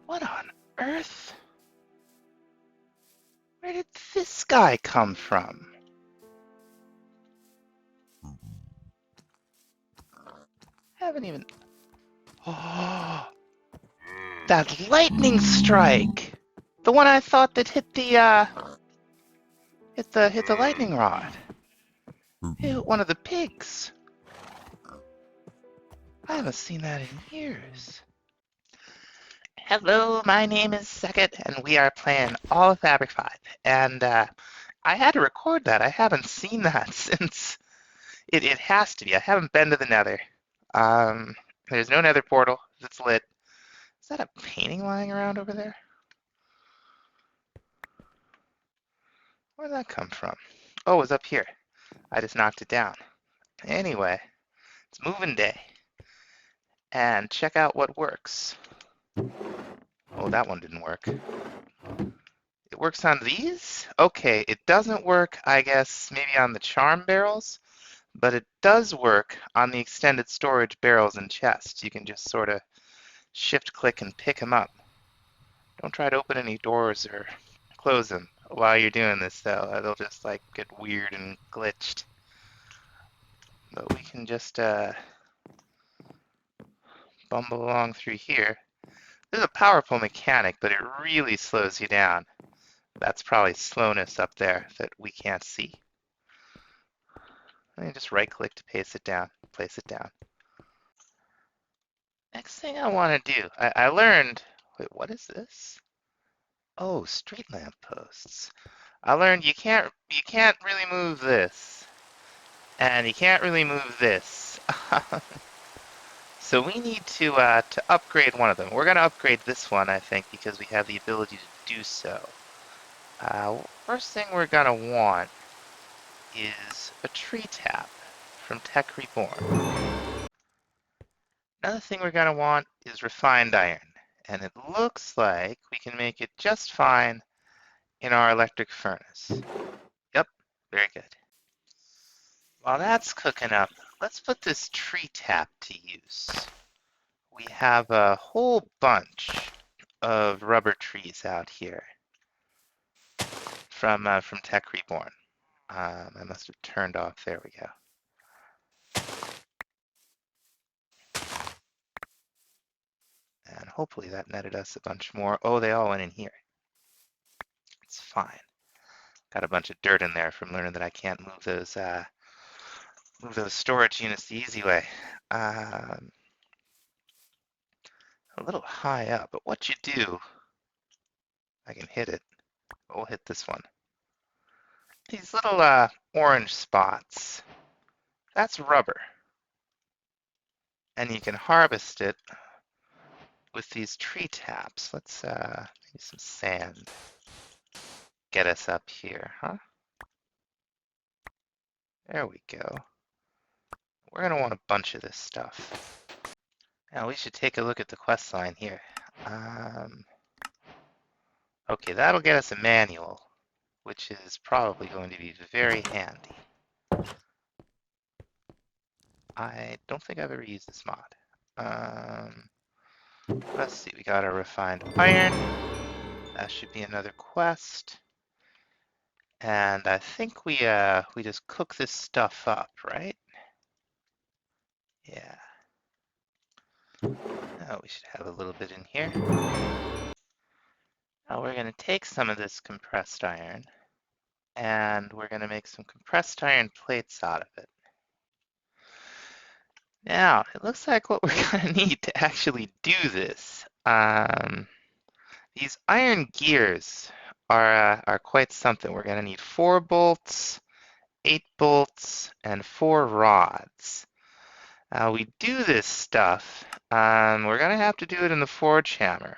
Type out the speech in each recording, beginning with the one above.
What on earth? Where did this guy come from? Haven't even... Oh, that lightning strike! The one I thought that hit the, hit the lightning rod. Hit one of the pigs. I haven't seen that in years. Hello, my name is Second, and we are playing All of Fabric 5. And I had to record that. I haven't seen that since... It has to be. I haven't been to the Nether. There's no Nether portal. It's lit. Is that a painting lying around over there? Where'd that come from? Oh, it was up here. I just knocked it down. Anyway, it's moving day. And check out what works. Oh, that one didn't work. It works on these? Okay, it doesn't work, I guess, maybe on the charm barrels, but it does work on the extended storage barrels and chests. You can just sort of shift-click and pick them up. Don't try to open any doors or close them while you're doing this, though. They'll just, like, get weird and glitched. But we can just bumble along through here. There's a powerful mechanic, but it really slows you down. That's probably slowness up there that we can't see. Let me just right-click to place it down. Next thing I want to do, I learned. Wait, what is this? Oh, street lamp posts. I learned you can't really move this, and you can't really move this. So we need to upgrade one of them. We're gonna upgrade this one, I think, because we have the ability to do so. First thing we're gonna want is a tree tap from Tech Reborn. Another thing we're gonna want is refined iron, and it looks like we can make it just fine in our electric furnace. Yep, very good. While that's cooking up, let's put this tree tap to use. We have a whole bunch of rubber trees out here from Tech Reborn. I must have turned off. There we go. And hopefully that netted us a bunch more. Oh, they all went in here. It's fine. Got a bunch of dirt in there from learning that I can't move those storage units the easy way. A little high up, but what you do, I can hit it. We'll hit this one. These little orange spots, that's rubber. And you can harvest it with these tree taps. Let's maybe some sand. Get us up here, huh? There we go. We're gonna want a bunch of this stuff. Now we should take a look at the quest line here. Okay, that'll get us a manual, which is probably going to be very handy. I don't think I've ever used this mod. Let's see, we got our refined iron. That should be another quest. And I think we just cook this stuff up, right? Yeah. Now we should have a little bit in here. Now we're going to take some of this compressed iron, and we're going to make some compressed iron plates out of it. Now, it looks like what we're going to need to actually do this, these iron gears are quite something. We're going to need 4 bolts, 8 bolts, and 4 rods. Now we do this stuff, we're going to have to do it in the forge hammer.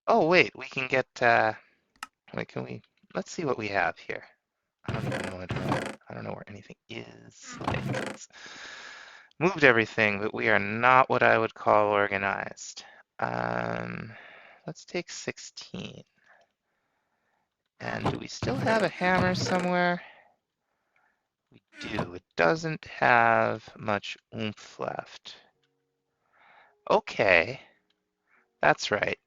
Oh wait, we can get, wait, let's see what we have here. I don't even know I don't know where anything is. Like, moved everything, but we are not what I would call organized. Let's take 16. And do we still have a hammer somewhere? We do. It doesn't have much oomph left. Okay, that's right.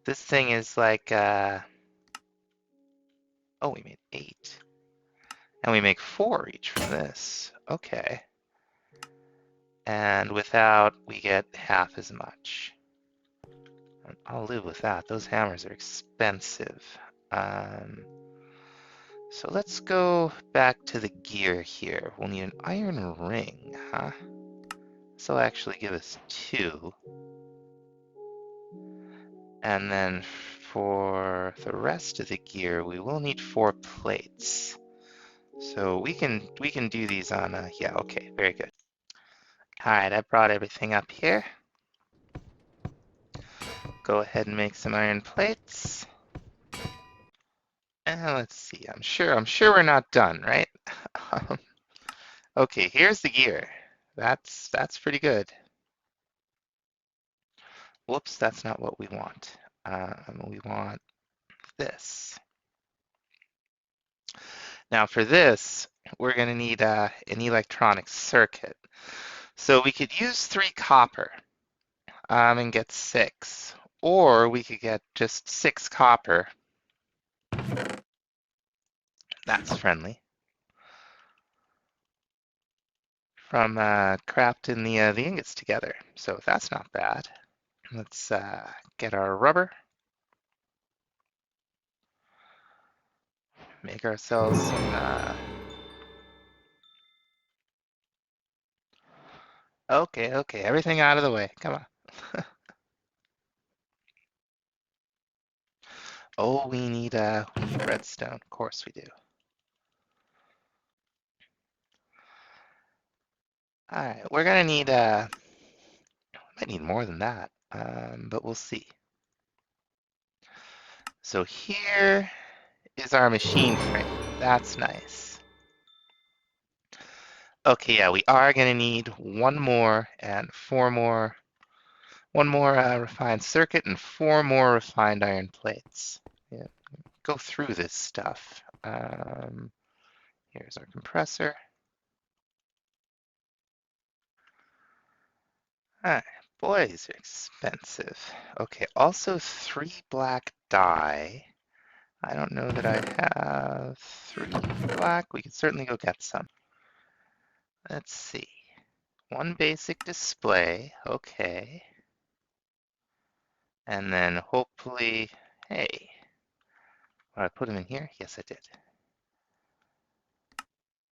This thing is like, oh, we made 8. And we make 4 each from this. Okay. And without, we get half as much. I'll live with that. Those hammers are expensive. So let's go back to the gear here. We'll need an iron ring, huh? This will actually give us 2. And then for the rest of the gear, we will need 4 plates. So we can do these on yeah, okay, very good. All right, I brought everything up here. Go ahead and make some iron plates. And let's see. I'm sure we're not done, right? Okay, here's the gear. That's pretty good. Whoops, that's not what we want. We want this. Now for this, we're going to need an electronic circuit. So we could use 3 copper and get 6. Or we could get just 6 copper. That's friendly. From crafting the ingots together. So that's not bad. Let's get our rubber. Make ourselves some... Okay, everything out of the way. Come on. Oh, we need redstone. Of course we do. All right, we're gonna need might need more than that, but we'll see. So here is our machine frame. That's nice. Okay, yeah, we are gonna need 1 more and 4 more. 1 more refined circuit and 4 more refined iron plates. Yeah, go through this stuff. Here's our compressor. Alright, boy, these are expensive. Okay, also 3 black dye. I don't know that I have 3 black. We can certainly go get some. Let's see. 1 basic display. Okay. And then hopefully, hey, did I put them in here? Yes, I did.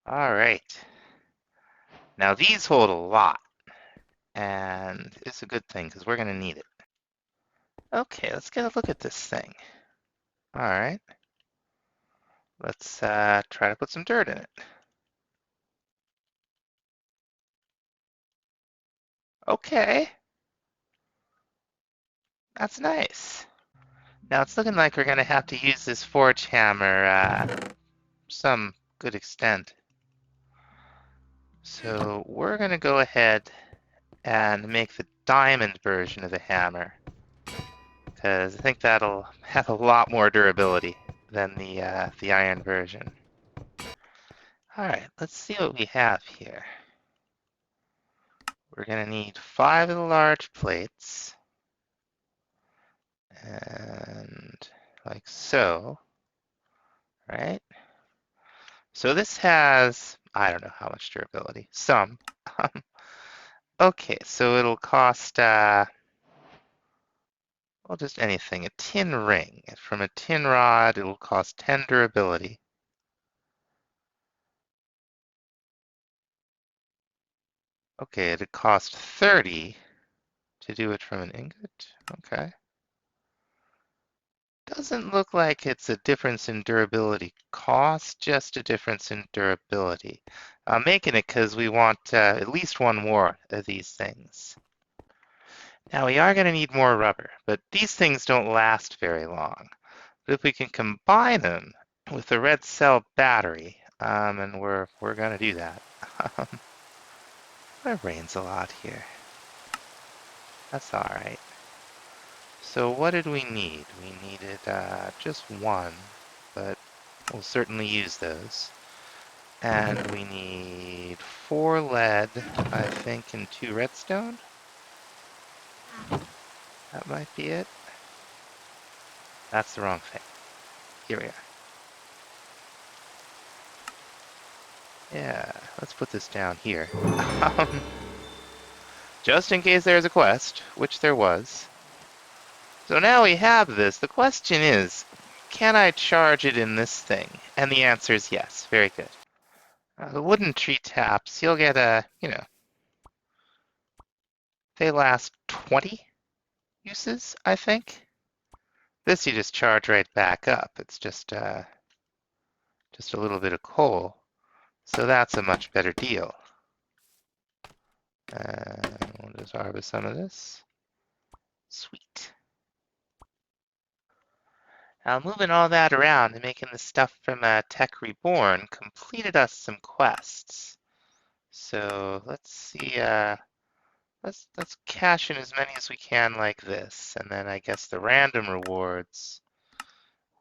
All right. Now these hold a lot, and it's a good thing because we're going to need it. Okay, let's get a look at this thing. All right. Let's try to put some dirt in it. Okay. That's nice. Now it's looking like we're going to have to use this forge hammer some good extent. So we're going to go ahead and make the diamond version of the hammer, because I think that'll have a lot more durability than the iron version. All right, let's see what we have here. We're going to need 5 of the large plates, and like so, right? So this has, I don't know how much durability, some. Okay, so it'll cost, well, just anything. A tin ring. From a tin rod, it'll cost 10 durability. Okay, it'd cost 30 to do it from an ingot. Okay. Doesn't look like it's a difference in durability cost, just a difference in durability. I'm making it because we want at least 1 more of these things. Now we are going to need more rubber, but these things don't last very long. But if we can combine them with the red cell battery, and we're going to do that. It rains a lot here. That's all right. So what did we need? We needed just 1, but we'll certainly use those. And we need 4 lead, I think, and 2 redstone. That might be it. That's the wrong thing. Here we are. Yeah, let's put this down here. Just in case there's a quest, which there was. So now we have this. The question is, can I charge it in this thing? And the answer is yes. Very good. The wooden tree taps, you'll get they last 20 uses, I think. This you just charge right back up. It's just a little bit of coal. So that's a much better deal. We'll just harvest some of this. Sweet. Now moving all that around and making the stuff from Tech Reborn completed us some quests. So let's see, let's cash in as many as we can like this, and then I guess the random rewards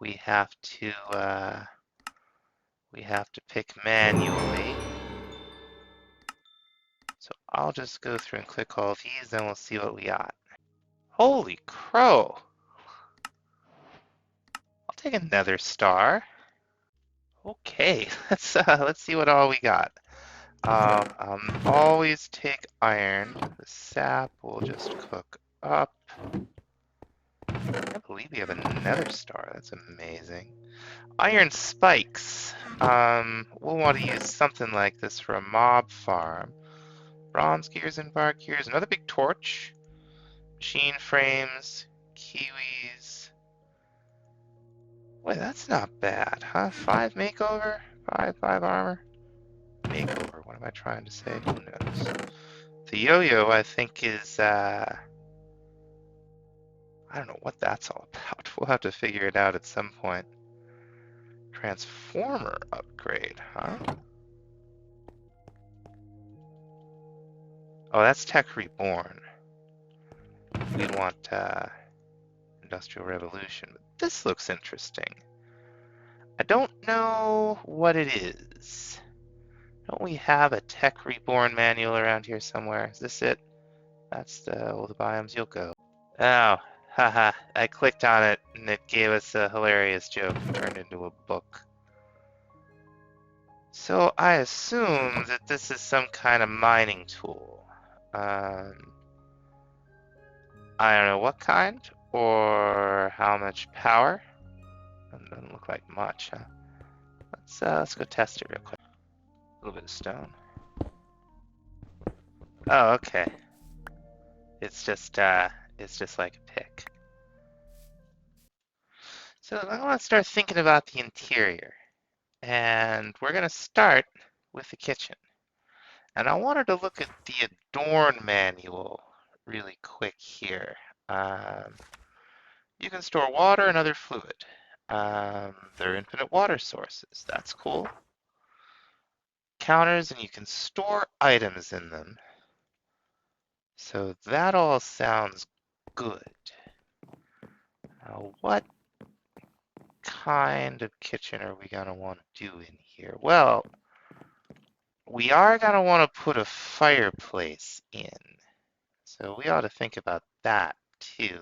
we have to pick manually. So I'll just go through and click all of these, and we'll see what we got. Holy crow! I'll take another star. Okay, let's see what all we got. Always take iron. The sap will just cook up. I can't believe we have another star. That's amazing. Iron spikes. We'll want to use something like this for a mob farm. Bronze gears and bark gears. Another big torch. Machine frames. Kiwis. Wait, that's not bad, huh? 5 makeover? 5 armor? Makeover, what am I trying to say? Who knows? The yo-yo, I think, is, I don't know what that's all about. We'll have to figure it out at some point. Transformer upgrade, huh? Oh, that's Tech Reborn. We want, Industrial Revolution. But this looks interesting. I don't know what it is. Don't we have a Tech Reborn manual around here somewhere? Is this it? That's all the biomes you'll go. Oh, haha, I clicked on it and it gave us a hilarious joke and turned into a book. So I assume that this is some kind of mining tool. I don't know what kind or how much power. It doesn't look like much, huh? Let's go test it real quick. A little bit of stone. Oh, okay. It's just like a pick. So I want to start thinking about the interior. And we're going to start with the kitchen. And I wanted to look at the Adorn manual really quick here. You can store water and other fluid. There are infinite water sources. That's cool. Counters, and you can store items in them. So that all sounds good. Now, what kind of kitchen are we going to want to do in here? Well, we are going to want to put a fireplace in. So we ought to think about that too.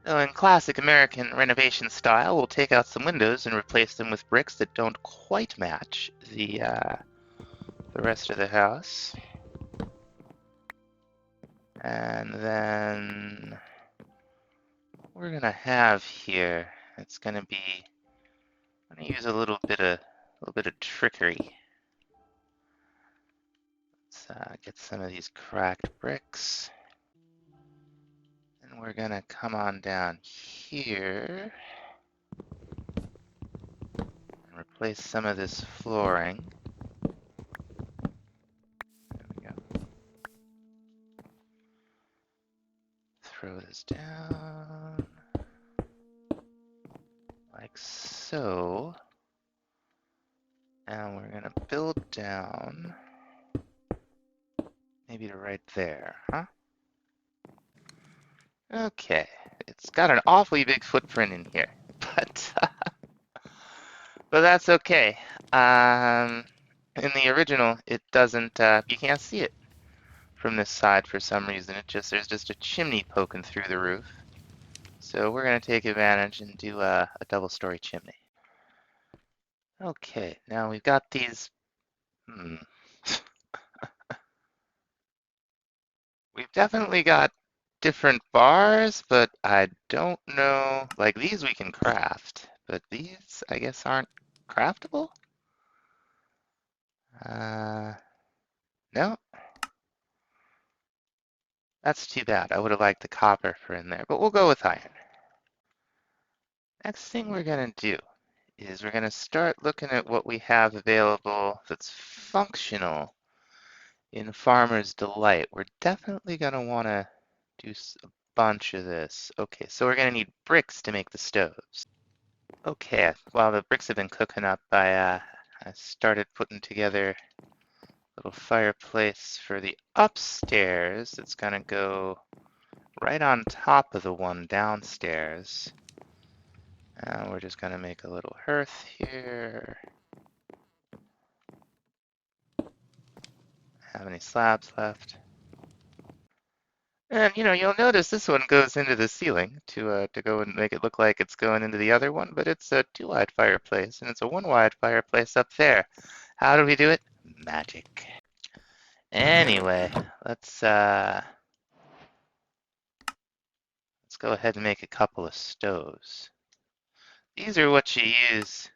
Now, in classic American renovation style, we'll take out some windows and replace them with bricks that don't quite match the rest of the house. And then we're gonna have here, it's gonna be, I'm gonna use a little bit of trickery. Let's get some of these cracked bricks. And we're gonna come on down here and replace some of this flooring. There we go. Throw this down like so. And we're gonna build down maybe to right there, huh? Okay, it's got an awfully big footprint in here, but that's okay. In the original, it doesn't, you can't see it from this side for some reason. There's just a chimney poking through the roof. So we're gonna take advantage and do a double-story chimney. Okay, now we've got these, We've definitely got different bars, but I don't know, like these we can craft, but these I guess aren't craftable? No, that's too bad. I would have liked the copper for in there, but we'll go with iron. Next thing we're gonna do is we're gonna start looking at what we have available that's functional in Farmer's Delight. We're definitely gonna wanna do a bunch of this. Okay, so we're gonna need bricks to make the stoves. Okay, while the bricks have been cooking up, I started putting together a little fireplace for the upstairs. It's gonna go right on top of the one downstairs. And we're just gonna make a little hearth here. Have any slabs left? And you'll notice this one goes into the ceiling to go and make it look like it's going into the other one, but it's a 2-wide fireplace, and it's a 1-wide fireplace up there. How do we do it? Magic. Anyway, let's go ahead and make a couple of stoves. These are what you use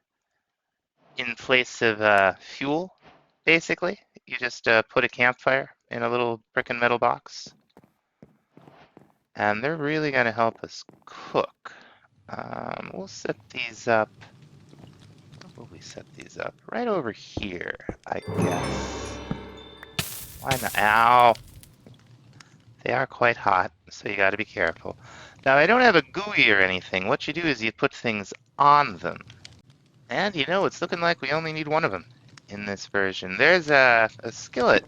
in place of fuel, basically. You just put a campfire in a little brick and metal box. And they're really going to help us cook. We'll set these up. Where will we set these up? Right over here, I guess. Why not? Ow! They are quite hot, so you got to be careful. Now, I don't have a GUI or anything. What you do is you put things on them. And it's looking like we only need one of them in this version. There's a skillet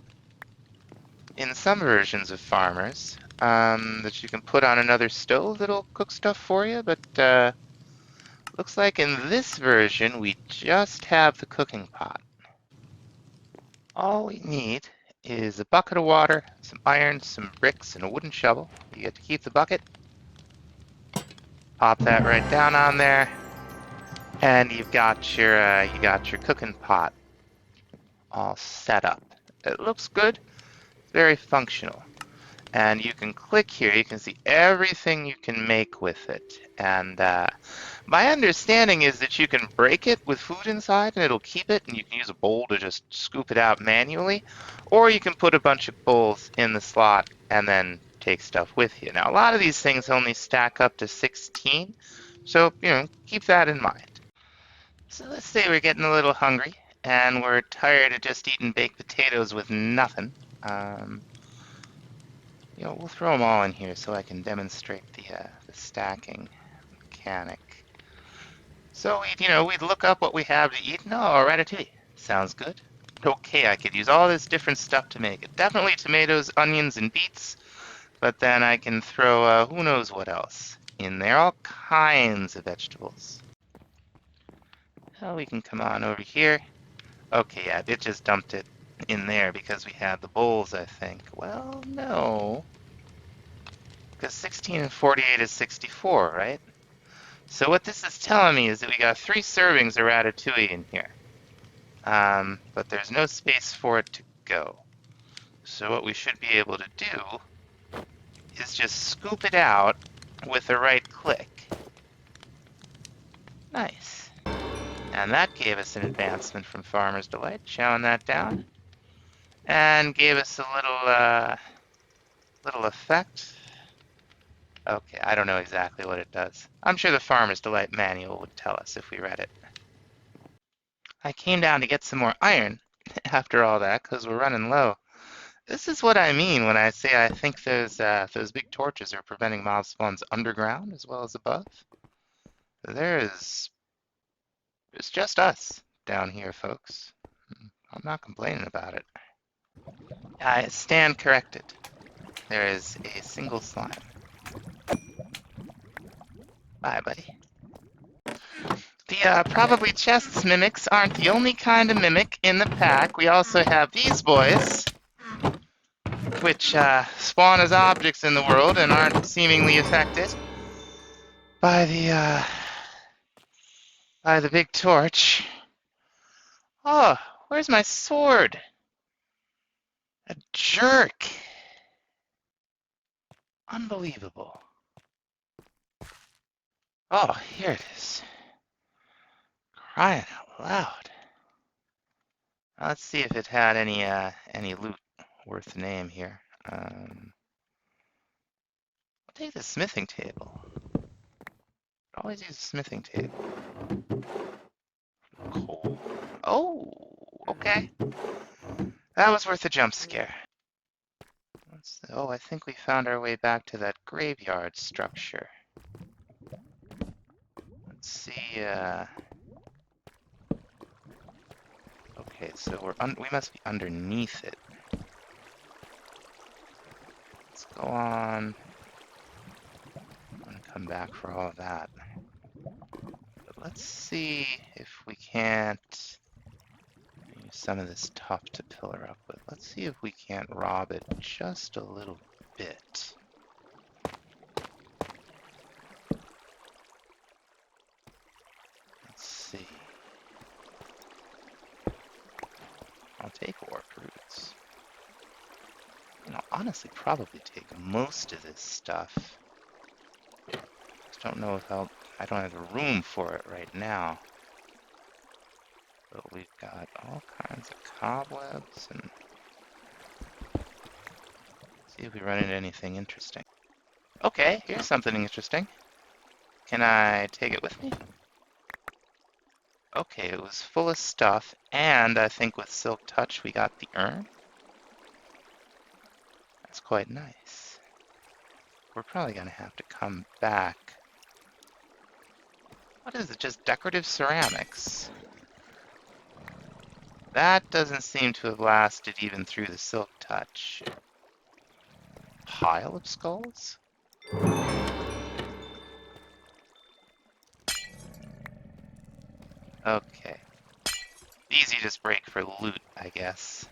in some versions of Farmers that you can put on another stove that'll cook stuff for you, but looks like in this version we just have the cooking pot. All we need is a bucket of water, some iron, some bricks, and a wooden shovel. You get to keep the bucket. Pop that right down on there, and you've got your cooking pot all set up. It looks good, very functional. And you can click here, you can see everything you can make with it. And my understanding is that you can break it with food inside and it'll keep it, and you can use a bowl to just scoop it out manually. Or you can put a bunch of bowls in the slot and then take stuff with you. Now, a lot of these things only stack up to 16, so, keep that in mind. So let's say we're getting a little hungry and we're tired of just eating baked potatoes with nothing. We'll throw them all in here so I can demonstrate the stacking mechanic. So we'd look up what we have to eat. No, ratatouille. Sounds good. Okay, I could use all this different stuff to make it. Definitely tomatoes, onions, and beets. But then I can throw who knows what else in there. All kinds of vegetables. Oh, we can come on over here. Okay, yeah, it just dumped it in there because we had the bowls, I think. Well, no. Because 16 and 48 is 64, right? So what this is telling me is that we got 3 servings of ratatouille in here. But there's no space for it to go. So what we should be able to do is just scoop it out with a right click. Nice. And that gave us an advancement from Farmer's Delight, chowing that down. And gave us a little effect. Okay, I don't know exactly what it does. I'm sure the Farmer's Delight manual would tell us if we read it. I came down to get some more iron after all that, because we're running low. This is what I mean when I say I think those big torches are preventing mob spawns underground as well as above. It's just us down here, folks. I'm not complaining about it. I stand corrected. There is a single slime. Bye, buddy. The The probably chests mimics aren't the only kind of mimic in the pack. We also have these boys, which spawn as objects in the world and aren't seemingly affected by the big torch. Oh, where's my sword? A jerk. Unbelievable. Oh, here it is. Crying out loud. Now, let's see if it had any loot worth the name here. I'll take the smithing table. Always use a smithing table. Coal. Oh, okay. That was worth a jump scare. Oh, I think we found our way back to that graveyard structure. Let's see, okay, so we must be underneath it. Let's go on and come back for all of that. But let's see if we can't use some of this tuff to pillar up with. Let's see if we can't rob it just a little bit. Let's see. I'll take orc roots. And I'll honestly probably take most of this stuff. Just don't know if I don't have the room for it right now. But we've got all kinds of cobwebs and see if we run into anything interesting. Okay, here's something interesting. Can I take it with me? Okay, it was full of stuff, and I think with Silk Touch we got the urn. That's quite nice. We're probably gonna have to come back. What is it, just decorative ceramics? That doesn't seem to have lasted even through the Silk Touch. Pile of skulls? Okay. These you just break for loot, I guess.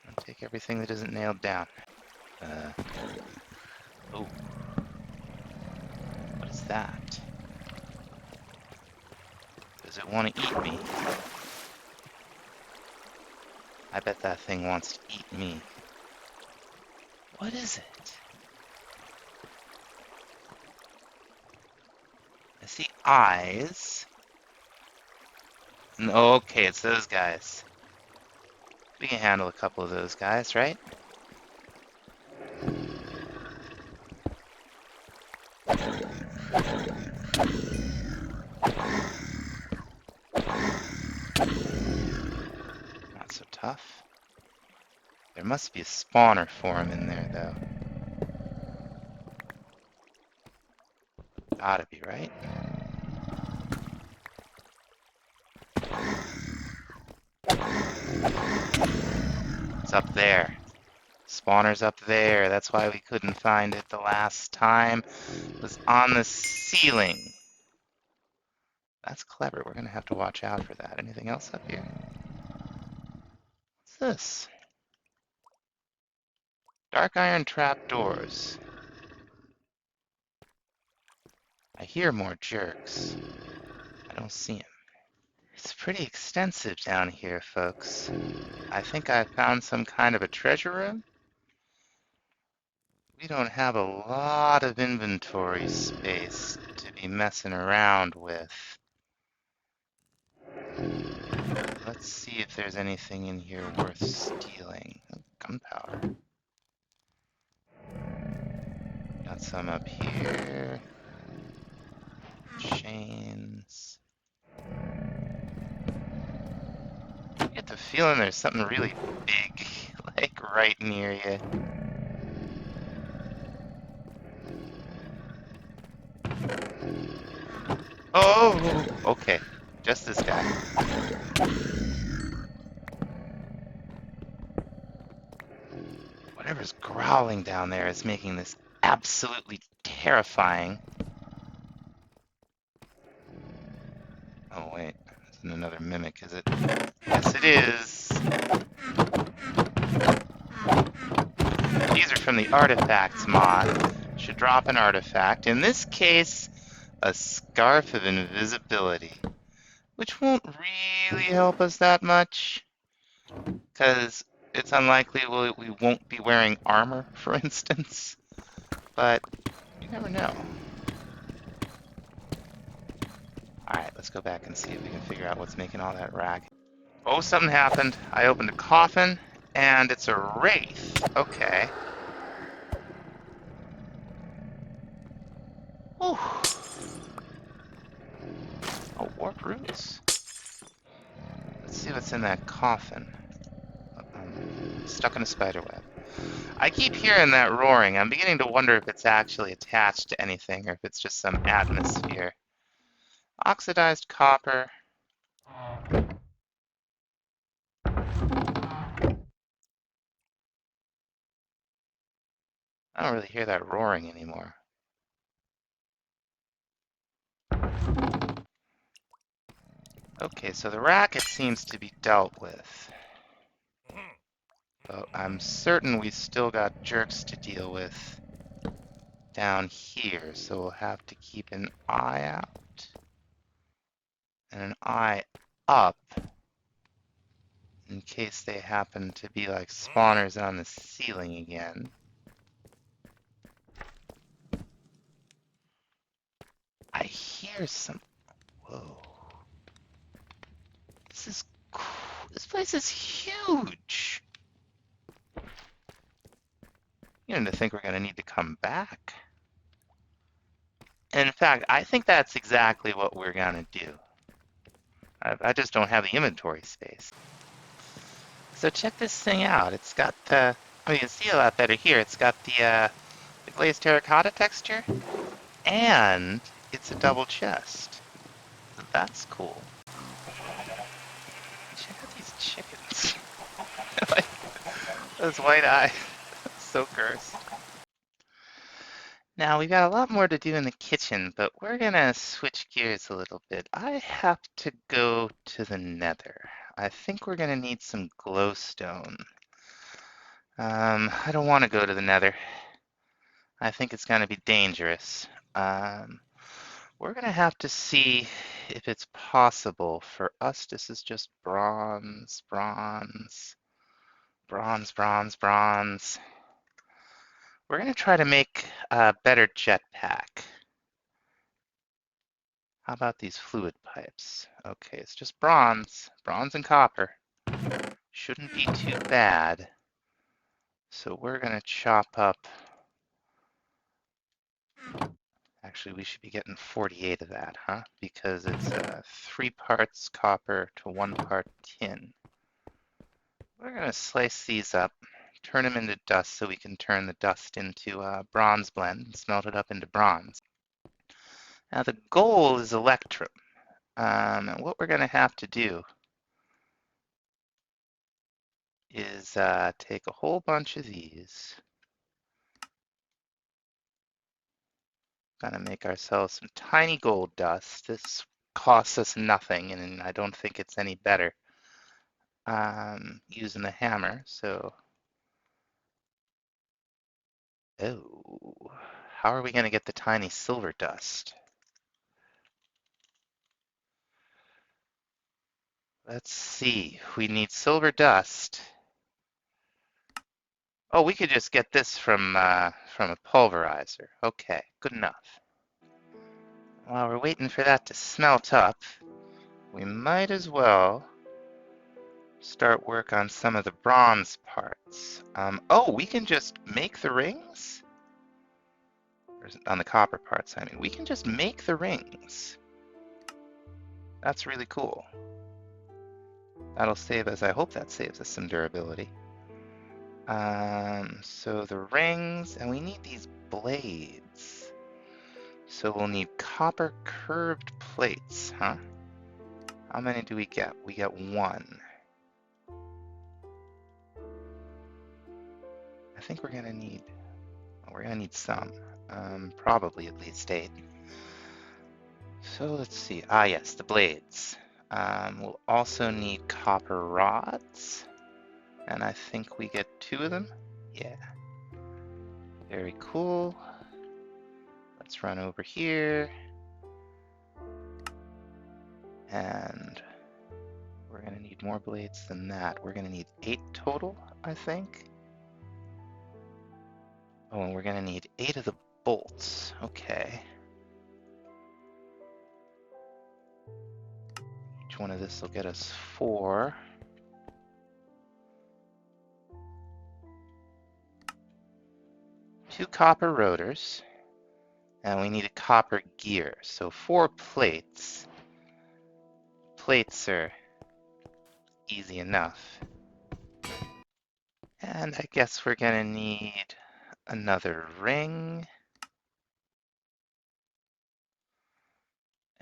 I'll take everything that isn't nailed down. Oh. What is that? Does it want to eat me? I bet that thing wants to eat me. What is it? I see eyes. Okay, it's those guys. We can handle a couple of those guys, right? Not so tough. There must be a spawner for him in there, though. Gotta be, right? It's up there. Spawner's up there. That's why we couldn't find it the last time. It was on the ceiling. That's clever. We're gonna have to watch out for that. Anything else up here? What's this? Dark iron trapdoors. I hear more jerks. I don't see them. It's pretty extensive down here, folks. I think I found some kind of a treasure room. We don't have a lot of inventory space to be messing around with. Let's see if there's anything in here worth stealing. Oh, gunpowder. Got some up here. Chains. I get the feeling there's something really big, like right near you. Oh, okay. Just this guy. Whatever's growling down there is making this absolutely terrifying. isn't another mimic, is it? Yes, it is. These are from the Artifacts mod. Should drop an artifact. In this case, a Scarf of Invisibility, which won't really help us that much, because it's unlikely we won't be wearing armor, for instance. But you never know. Alright, let's go back and see if we can figure out what's making all that racket. Oh, something happened. I opened a coffin, and it's a wraith. Okay. Whew. Oh, warp roots. Let's see what's in that coffin. I'm stuck in a spider web. I keep hearing that roaring. I'm beginning to wonder if it's actually attached to anything or if it's just some atmosphere. Oxidized copper. I don't really hear that roaring anymore. Okay, so the racket seems to be dealt with. But I'm certain we still got jerks to deal with down here, so we'll have to keep an eye out and an eye up in case they happen to be like spawners on the ceiling again. I hear some... Whoa. This place is huge! You know, to think we're going to need to come back. And in fact, I think that's exactly what we're going to do. I just don't have the inventory space. So check this thing out. It's got, I mean, you can see a lot better here. It's got the glazed terracotta texture, and it's a double chest. That's cool. Check out these chickens. Like, those white eyes. So cursed. Now, we've got a lot more to do in the kitchen, but we're gonna switch gears a little bit. I have to go to the nether. I think we're gonna need some glowstone. I don't want to go to the nether. I think it's gonna be dangerous. We're gonna have to see if it's possible for us. This is just bronze, bronze, bronze, bronze, bronze. We're gonna try to make a better jetpack. How about these fluid pipes? Okay, it's just bronze. Bronze and copper. Shouldn't be too bad. So we're gonna chop up... Actually, we should be getting 48 of that, huh? Because it's 3 parts copper to 1 part tin. We're gonna slice these up, turn them into dust so we can turn the dust into bronze blend and smelt it up into bronze. Now the goal is Electrum. And what we're going to have to do is take a whole bunch of these. Gonna make ourselves some tiny gold dust. This costs us nothing, and I don't think it's any better using the hammer. So, oh, how are we going to get the tiny silver dust? Let's see. We need silver dust. Oh, we could just get this from a pulverizer. Okay, good enough. While we're waiting for that to smelt up, we might as well start work on some of the bronze parts. Oh, we can just make the rings? Or on the copper parts, I mean. We can just make the rings. That's really cool. That'll save us, I hope that saves us some durability. So the rings, and we need these blades. So we'll need copper curved plates, huh? How many do we get? We get 1. I think we're gonna need some. Probably at least 8. So let's see. Ah, yes, the blades. We'll also need copper rods, and I think we get 2 of them. Yeah. Very cool. Let's run over here. And we're going to need more blades than that. We're going to need 8 total, I think. Oh, and we're going to need 8 of the bolts. Okay. Each one of this will get us 4. Two copper rotors. And we need a copper gear. So 4 plates. Plates are easy enough. And I guess we're going to need another ring.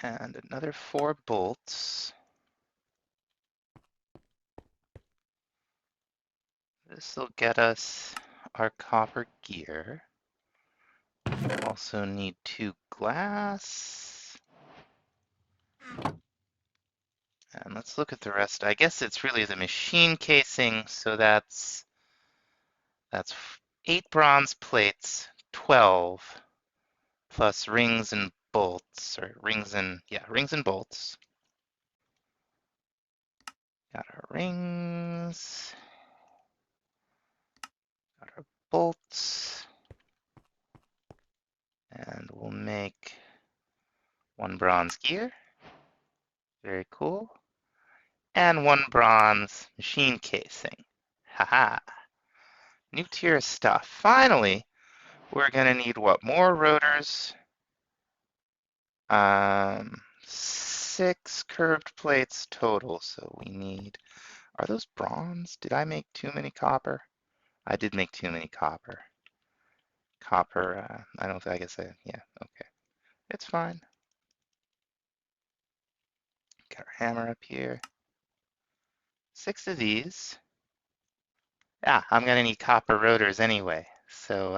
And another 4 bolts. This will get us our copper gear. We'll also need 2 glass. And let's look at the rest. I guess it's really the machine casing, so that's 8 bronze plates, 12, plus rings and bolts, or rings and bolts. Got our rings, got our bolts, and we'll make 1 bronze gear. Very cool. And 1 bronze machine casing. Haha. New tier of stuff. Finally, we're going to need what? More rotors. 6 curved plates total. So we need. Are those bronze? Did I make too many copper? I did make too many copper. Copper, I don't think, I guess yeah, okay. It's fine. Got our hammer up here. 6 of these. Yeah, I'm gonna need copper rotors anyway, so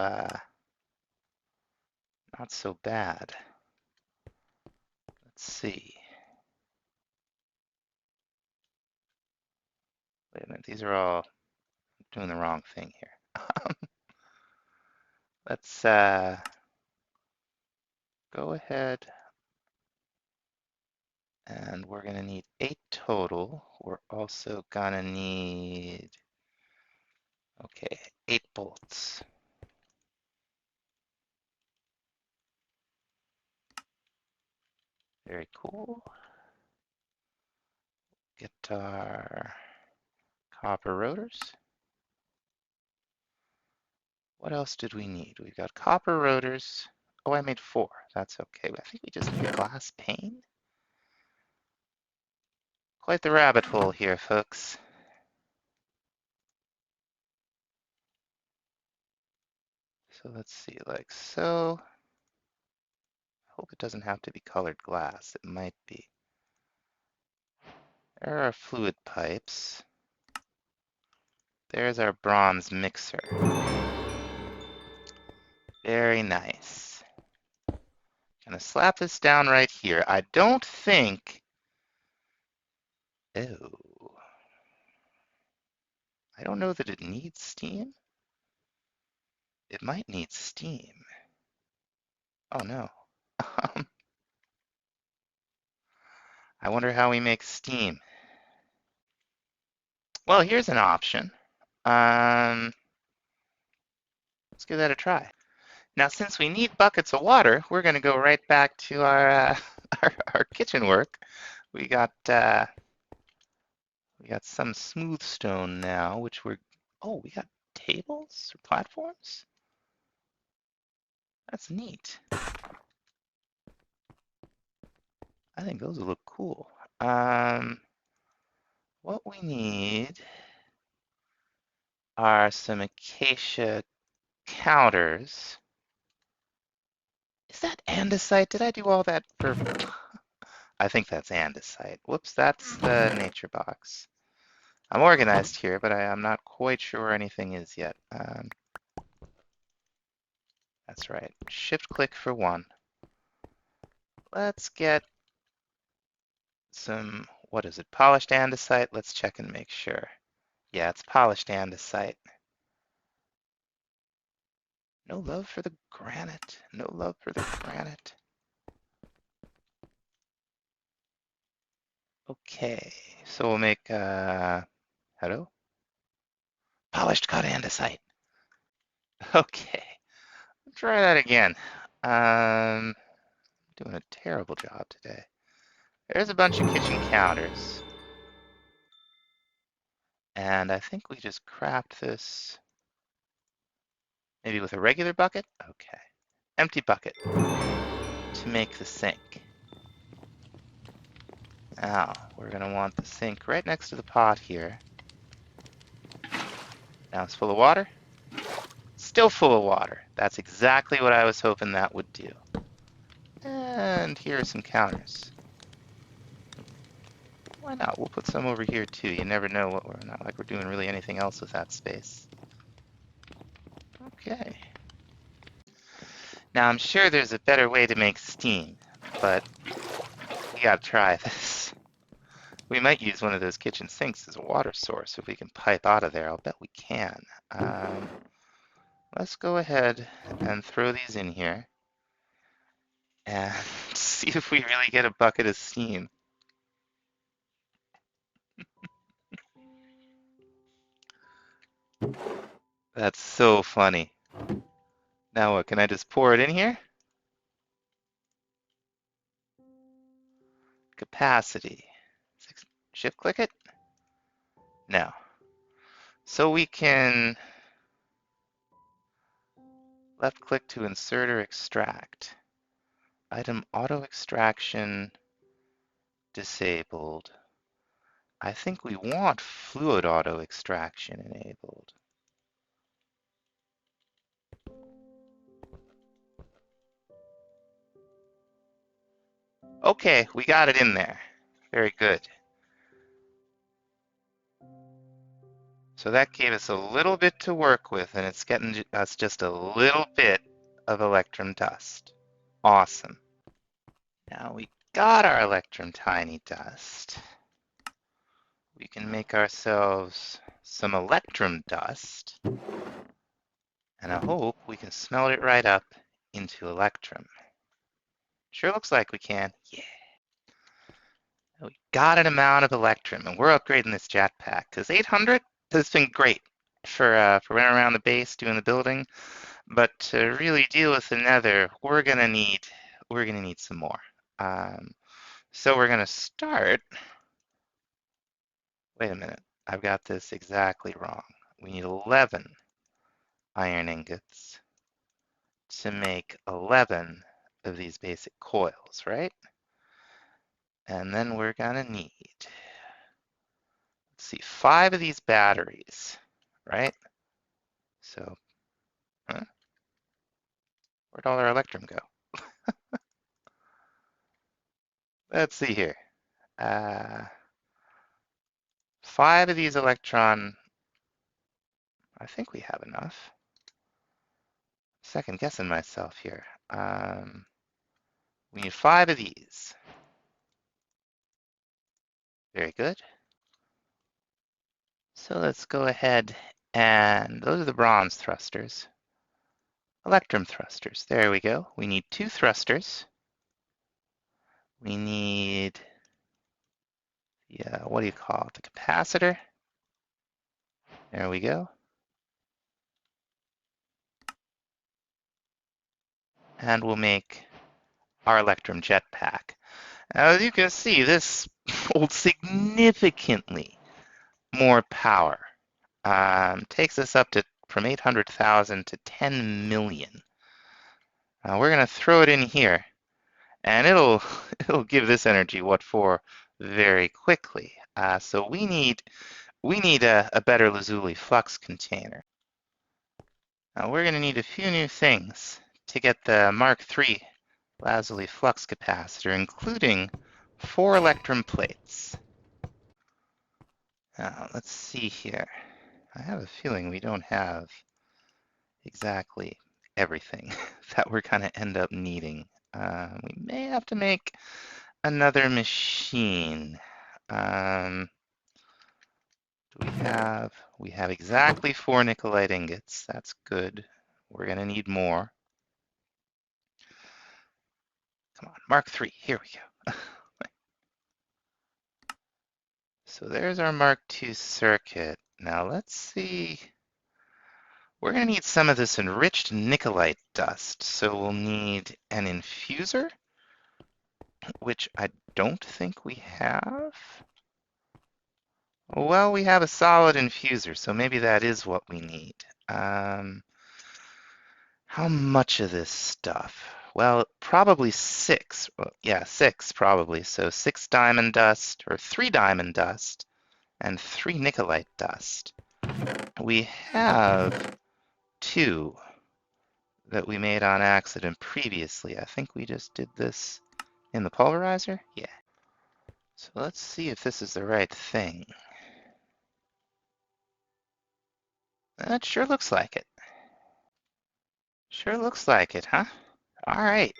not so bad. Let's see. Wait a minute, these are all doing the wrong thing here. Let's go ahead and we're gonna need 8 total. We're also gonna need, okay, 8 bolts. Very cool. Get our copper rotors. What else did we need? We've got copper rotors. Oh, I made 4. That's okay. I think we just need a glass pane. Quite the rabbit hole here, folks. So let's see, like so. I hope it doesn't have to be colored glass. It might be. There are fluid pipes. There's our bronze mixer. Very nice. Gonna slap this down right here. I don't think. Oh. I don't know that it needs steam. It might need steam. Oh no. I wonder how we make steam. Well, here's an option. Let's give that a try. Now, since we need buckets of water, we're going to go right back to our, our kitchen work. We got some smooth stone now, which we got tables or platforms. That's neat. I think those will look cool. What we need are some acacia counters. Is that andesite? Did I do all that for? I think that's andesite. Whoops, that's the nature box. I'm organized here, but I'm not quite sure where anything is yet. That's right. Shift click for 1. Let's get some what is it? Polished andesite? Let's check and make sure. Yeah, it's polished andesite. No love for the granite. No love for the granite. Okay, so we'll make, hello? Polished cut andesite. Okay, try that again. Doing a terrible job today. There's a bunch of kitchen counters. And I think we just craft this maybe with a regular bucket. Okay, empty bucket to make the sink. Now, we're gonna want the sink right next to the pot here. Now it's full of water. Still full of water. That's exactly what I was hoping that would do. And here are some counters. Why not? We'll put some over here too. You never know what we're not like we're doing really anything else with that space. Okay. Now I'm sure there's a better way to make steam, but we gotta try this. We might use one of those kitchen sinks as a water source if we can pipe out of there. I'll bet we can. Let's go ahead and throw these in here and see if we really get a bucket of steam. That's so funny. Now what, can I just pour it in here? Capacity. Shift click it? No. So we can left click to insert or extract. Item auto extraction disabled. I think we want fluid auto extraction enabled. Okay, we got it in there. Very good. So that gave us a little bit to work with, and it's getting us just a little bit of Electrum dust. Awesome. Now we got our Electrum tiny dust. We can make ourselves some Electrum dust, and I hope we can smelt it right up into Electrum. Sure looks like we can. Yeah. We got an amount of Electrum, and we're upgrading this Jetpack because 800 has been great for running around the base doing the building, but to really deal with the Nether, we're gonna need some more. So we're gonna start. Wait a minute, I've got this exactly wrong. We need 11 iron ingots to make 11 of these basic coils, right? And then we're gonna need, let's see, 5 of these batteries, right? So, huh? Where'd all our Electrum go? Let's see here. 5 of these electron, I think we have enough. Second guessing myself here. We need 5 of these. Very good. So let's go ahead and those are the bronze thrusters. Electrum thrusters. There we go. We need 2 thrusters. We need, what do you call it? The capacitor. There we go. And we'll make our Electrum jetpack. Now, as you can see, this holds significantly more power. Takes us up to from 800,000 to 10 million. We're going to throw it in here, and it'll give this energy what for very quickly. So we need a better Lazuli flux container. Now we're going to need a few new things to get the Mark III Lazuli flux capacitor, including 4 Electrum plates. Now let's see here. I have a feeling we don't have exactly everything that we're going to end up needing. We may have to make another machine. We have exactly 4 nickelite ingots. That's good. We're gonna need more. Come on, Mark III. Here we go. So there's our Mark II circuit. Now let's see. We're going to need some of this enriched nickelite dust. So we'll need an infuser, which I don't think we have. Well, we have a solid infuser, so maybe that is what we need. How much of this stuff? Well, probably 6. Well, yeah, 6 probably. So 6 diamond dust, or 3 diamond dust, and 3 nickelite dust. We have 2 that we made on accident previously. I think we just did this in the pulverizer? Yeah. So let's see if this is the right thing. That sure looks like it. Sure looks like it, huh? All right.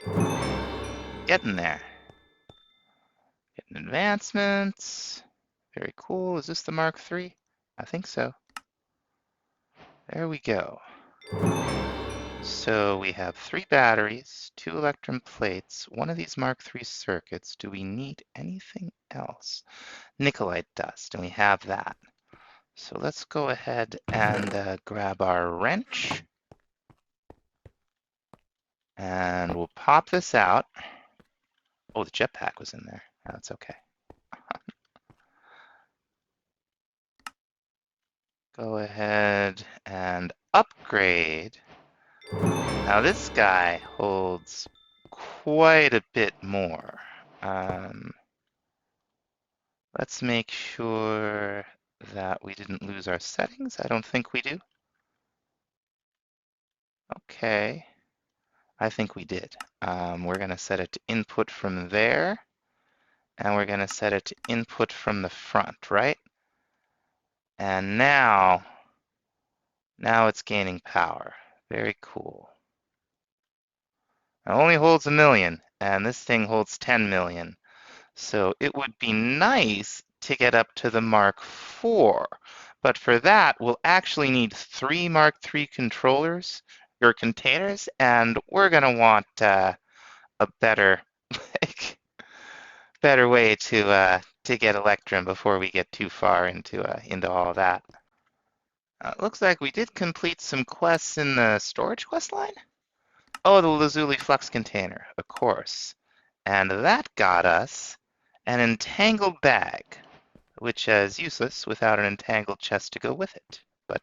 Getting there. Getting advancements. Very cool. Is this the Mark III? I think so. There we go. So we have 3 batteries, 2 Electrum plates, 1 of these Mark III circuits. Do we need anything else? Nickelite dust, and we have that. So let's go ahead and grab our wrench. And we'll pop this out. Oh, the jetpack was in there. That's okay. Go ahead and upgrade. Now this guy holds quite a bit more. Let's make sure that we didn't lose our settings. I don't think we do. Okay. I think we did. We're going to set it to input from there, and we're going to set it to input from the front, right? And now it's gaining power. Very cool. It only holds 1 million, and this thing holds 10 million. So it would be nice to get up to the Mark IV. But for that, we'll actually need 3 Mark III controllers or containers, and we're going to want a better better way to get Electrum before we get too far into all that. It looks like we did complete some quests in the storage quest line. Oh, the Lazuli flux container, of course. And that got us an entangled bag, which is useless without an entangled chest to go with it. But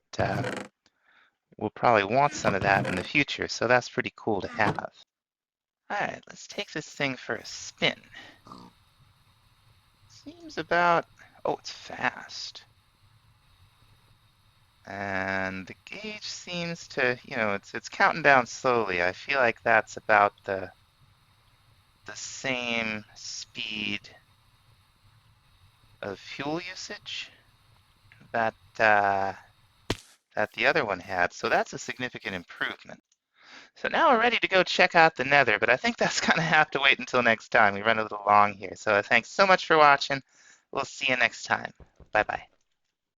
we'll probably want some of that in the future, so that's pretty cool to have. All right, let's take this thing for a spin. Seems about... Oh, it's fast. And the gauge seems to, it's counting down slowly. I feel like that's about the same speed of fuel usage that that the other one had. So that's a significant improvement. So now we're ready to go check out the Nether, but I think that's going to have to wait until next time. We run a little long here. So thanks so much for watching. We'll see you next time. Bye-bye.